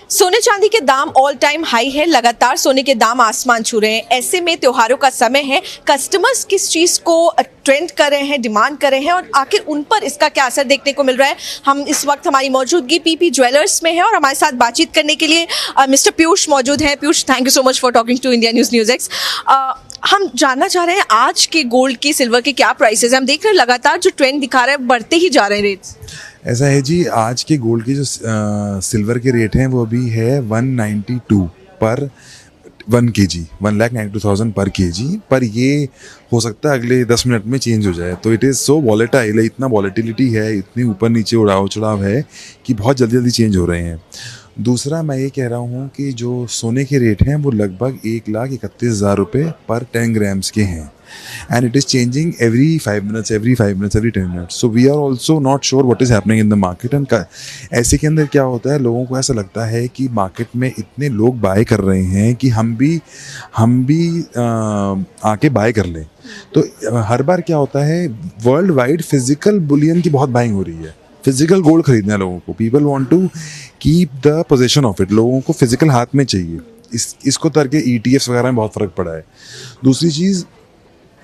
सोने चांदी के दाम ऑल टाइम हाई है। लगातार सोने के दाम आसमान छू रहे हैं। ऐसे में त्योहारों का समय है, कस्टमर्स किस चीज़ को ट्रेंड कर रहे हैं, डिमांड कर रहे हैं और आखिर उन पर इसका क्या असर देखने को मिल रहा है। हम इस वक्त हमारी मौजूदगी पीपी ज्वेलर्स में है और हमारे साथ बातचीत करने के लिए मिस्टर पीयूष मौजूद हैं। Piyush, thank you so much for talking to India News X. हम जानना चाह रहे हैं आज के गोल्ड के, सिल्वर के क्या प्राइसेस हैं। हम देख रहे हैं लगातार जो ट्रेंड दिखा रहा है बढ़ते ही जा रहे हैं रेट्स। ऐसा है जी, आज के गोल्ड के जो सिल्वर के रेट हैं वो अभी है 192 पर 1 kg, 1,92,000 पर kg। पर ये हो सकता है अगले 10 मिनट में चेंज हो जाए। तो इट इज़ सो वॉलेटाइल, इतना वॉलेटिलिटी है, इतनी ऊपर नीचे उड़ाव चढ़ाव है कि बहुत जल्दी जल्दी चेंज हो रहे हैं। दूसरा मैं ये कह रहा हूँ कि जो सोने के रेट हैं वो लगभग 1,31,000 रुपये पर 10 ग्राम्स के हैं। And it is changing every 5 minutes, every 10 minutes. So we are also not sure what is happening in the market. And ऐसे के अंदर क्या होता है, लोगों को ऐसा लगता है कि मार्केट में इतने लोग बाय कर रहे हैं कि हम भी आके बाय कर लें। तो हर बार क्या होता है, वर्ल्ड वाइड फिजिकल बुलियन की बहुत बाइंग हो रही है। फिजिकल गोल्ड खरीदना है लोगों को। People want to keep the position of it. लोगों को फिजिकल हाथ में चाहिए। इसको करके ETFs वगैरह में बहुत फ़र्क पड़ा है। दूसरी चीज़,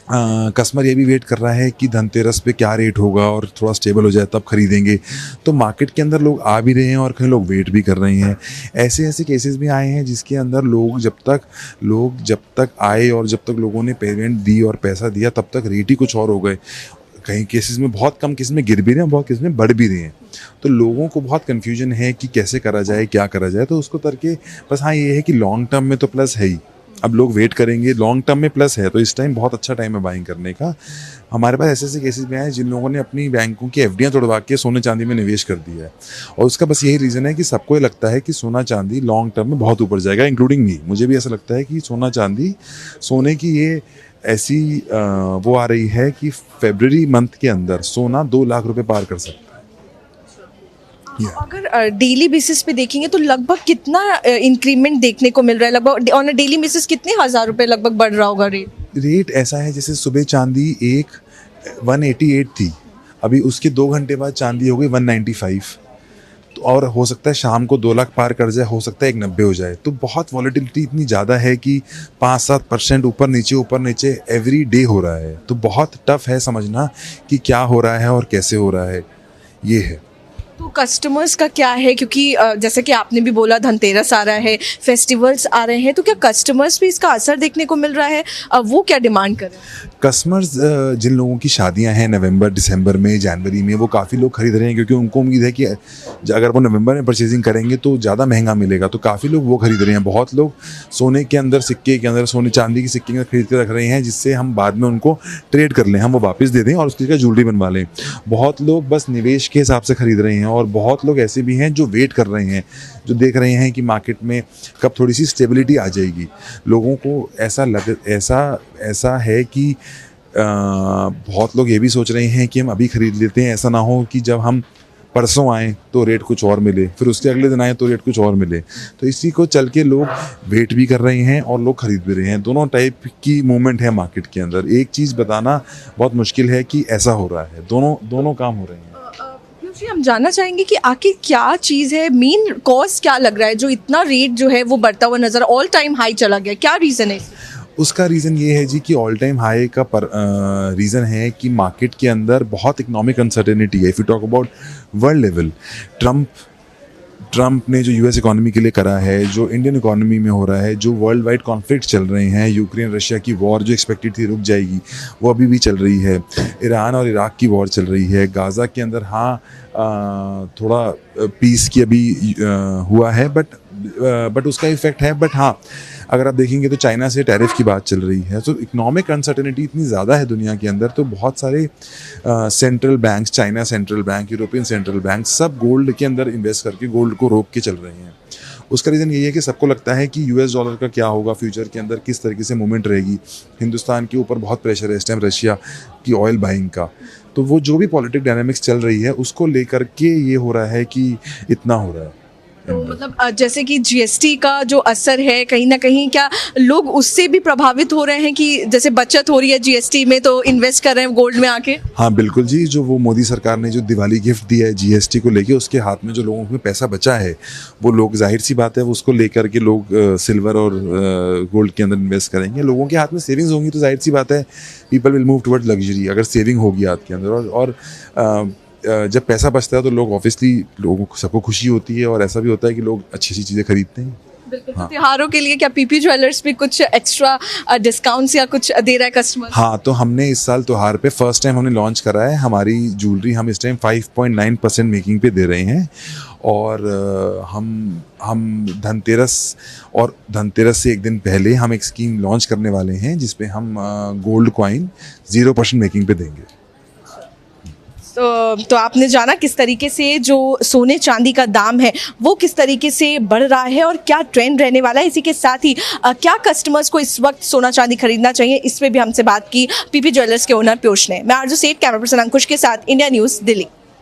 कस्टमर ये भी वेट कर रहा है कि धनतेरस पे क्या रेट होगा और थोड़ा स्टेबल हो जाए तब खरीदेंगे। तो मार्केट के अंदर लोग आ भी रहे हैं और कहीं लोग वेट भी कर रहे हैं। ऐसे केसेस भी आए हैं जिसके अंदर लोग जब तक आए और जब तक लोगों ने पेमेंट दी और पैसा दिया तब तक रेट ही कुछ और हो गए। कहीं केसेस में बहुत कम केसेस में गिर भी रहे हैं, बहुत केसेस में बढ़ भी रहे हैं। तो लोगों को बहुत कन्फ्यूजन है कि कैसे करा जाए, क्या करा जाए। तो उसको करके बस हाँ ये है कि लॉन्ग टर्म में तो प्लस है ही। अब लोग वेट करेंगे, लॉन्ग टर्म में प्लस है। तो इस टाइम बहुत अच्छा टाइम है बाइंग करने का। हमारे पास ऐसे केसेस भी आए हैं जिन लोगों ने अपनी बैंकों की FDयाँ तोड़वा के सोने चांदी में निवेश कर दिया है। और उसका बस यही रीज़न है कि सबको ये लगता है कि सोना चांदी लॉन्ग टर्म में बहुत ऊपर जाएगा, इंक्लूडिंग मी। मुझे भी ऐसा लगता है कि सोने की ये ऐसी वो आ रही है कि फरवरी मंथ के अंदर सोना 2 लाख रुपए पार कर सकता है। अगर डेली बेसिस पे देखेंगे तो लगभग कितना इंक्रीमेंट देखने को मिल रहा है? लगभग ऑन अ डेली बेसिस कितने हज़ार रुपए लगभग बढ़ रहा होगा रेट ऐसा है जैसे सुबह चांदी 188 थी, अभी उसके 2 घंटे बाद चांदी हो गई 195। तो और हो सकता है शाम को 2 लाख पार कर जाए, हो सकता है 190 हो जाए। तो बहुत वॉलेटिलिटी इतनी ज़्यादा है कि 5-7% ऊपर नीचे एवरी डे हो रहा है। तो बहुत टफ है समझना कि क्या हो रहा है और कैसे हो रहा है। ये है। तो कस्टमर्स का क्या है, क्योंकि जैसे कि आपने भी बोला धनतेरस आ रहा है, फेस्टिवल्स आ रहे हैं, तो क्या कस्टमर्स भी इसका असर देखने को मिल रहा है? वो क्या डिमांड कर रहे हैं? कस्टमर्स जिन लोगों की शादियां हैं नवंबर, दिसंबर में, जनवरी में, वो काफ़ी लोग खरीद रहे हैं क्योंकि उनको उम्मीद है कि अगर वो नवंबर में परचेजिंग करेंगे तो ज़्यादा महंगा मिलेगा। तो काफ़ी लोग वो खरीद रहे हैं। बहुत लोग सोने के अंदर, सिक्के के अंदर, सोने चांदी के सिक्के के अंदर खरीद के रख रहे हैं जिससे हम बाद में उनको ट्रेड कर लें, हम वो वापस दे दें और उसकी जगह ज्वेलरी बनवा लें। बहुत लोग बस निवेश के हिसाब से खरीद रहे हैं और बहुत लोग ऐसे भी हैं जो वेट कर रहे हैं, जो देख रहे हैं कि मार्केट में कब थोड़ी सी स्टेबिलिटी आ जाएगी। लोगों को ऐसा है कि बहुत लोग ये भी सोच रहे हैं कि हम अभी खरीद लेते हैं, ऐसा ना हो कि जब हम परसों आएँ तो रेट कुछ और मिले, फिर उसके अगले दिन आए तो रेट कुछ और मिले। तो इसी को चल के लोग वेट भी कर रहे हैं और लोग खरीद भी रहे हैं। दोनों टाइप की मूवमेंट है मार्केट के अंदर। एक चीज़ बताना बहुत मुश्किल है कि ऐसा हो रहा है। दोनों काम हो रहे हैं। जी, हम जानना चाहेंगे कि आखिर क्या चीज़ है, मेन कॉज क्या लग रहा है जो इतना रेट जो है वो बढ़ता हुआ नजर, ऑल टाइम हाई चला गया? क्या रीज़न है? उसका रीज़न ये है जी कि ऑल टाइम हाई का रीज़न है कि मार्केट के अंदर बहुत इकोनॉमिक अनसर्टेनिटी है। If you talk about world level, Trump ने जो US इकोनॉमी के लिए करा है, जो इंडियन इकोनॉमी में हो रहा है, जो वर्ल्ड वाइड कॉन्फ्लिक्ट चल रहे हैं, यूक्रेन रशिया की वॉर जो एक्सपेक्टेड थी रुक जाएगी, वो अभी भी चल रही है। ईरान और इराक की वॉर चल रही है। गाज़ा के अंदर थोड़ा पीस की अभी हुआ है, बट उसका इफेक्ट है। बट हाँ, अगर आप देखेंगे तो चाइना से टैरिफ की बात चल रही है। तो इकोनॉमिक अनसर्टेनिटी इतनी ज़्यादा है दुनिया के अंदर, तो बहुत सारे central banks, China central bank, European central bank, सब गोल्ड के अंदर इन्वेस्ट करके गोल्ड को रोक के चल रहे हैं। उसका रीज़न यही है कि सबको लगता है कि US डॉलर का क्या होगा फ्यूचर के अंदर, किस तरीके से मूवमेंट रहेगी। हिंदुस्तान के ऊपर बहुत प्रेशर है इस टाइम रशिया की ऑयल बाइंग का। तो वो जो भी पॉलिटिक डायनामिक्स चल रही है उसको लेकर के ये हो रहा है कि इतना हो रहा है। तो मतलब जैसे कि जीएसटी का जो असर है कहीं ना कहीं, क्या लोग उससे भी प्रभावित हो रहे हैं कि जैसे बचत हो रही है जीएसटी में तो इन्वेस्ट कर रहे हैं गोल्ड में आके? हाँ बिल्कुल जी, जो वो मोदी सरकार ने जो दिवाली गिफ्ट दिया है जीएसटी को लेके, उसके हाथ में जो लोगों में पैसा बचा है वो लोग, जाहिर सी बात है, वो उसको लेकर के लोग सिल्वर और गोल्ड के अंदर इन्वेस्ट करेंगे। लोगों के हाथ में सेविंग्स होंगी तो जाहिर सी बात है people will move toward luxury, अगर सेविंग होगी हाथ के अंदर। और जब पैसा बचता है तो लोग ऑब्वियसली, लोगों को सबको खुशी होती है और ऐसा भी होता है कि लोग अच्छी अच्छी चीज़ें खरीदते हैं। बिल्कुल। तो त्योहारों के लिए क्या पीपी ज्वेलर्स भी कुछ एक्स्ट्रा डिस्काउंट्स या कुछ दे रहा है कस्टमर? हाँ, तो हमने इस साल त्योहार पे फर्स्ट टाइम हमने लॉन्च करा है हमारी ज्वेलरी। हम इस टाइम 5.9% मेकिंग पे दे रहे हैं। और हम धनतेरस से एक दिन पहले हम एक स्कीम लॉन्च करने वाले हैं जिसपे हम गोल्ड कॉइन 0% मेकिंग पे देंगे। तो आपने जाना किस तरीके से जो सोने चांदी का दाम है वो किस तरीके से बढ़ रहा है और क्या ट्रेंड रहने वाला है। इसी के साथ ही क्या कस्टमर्स को इस वक्त सोना चांदी खरीदना चाहिए, इस पे भी हमसे बात की पीपी ज्वेलर्स के ओनर पीयूष ने। मैं आरजू सेठ, कैमरा पर्सन अंकुश के साथ, इंडिया न्यूज़, दिल्ली।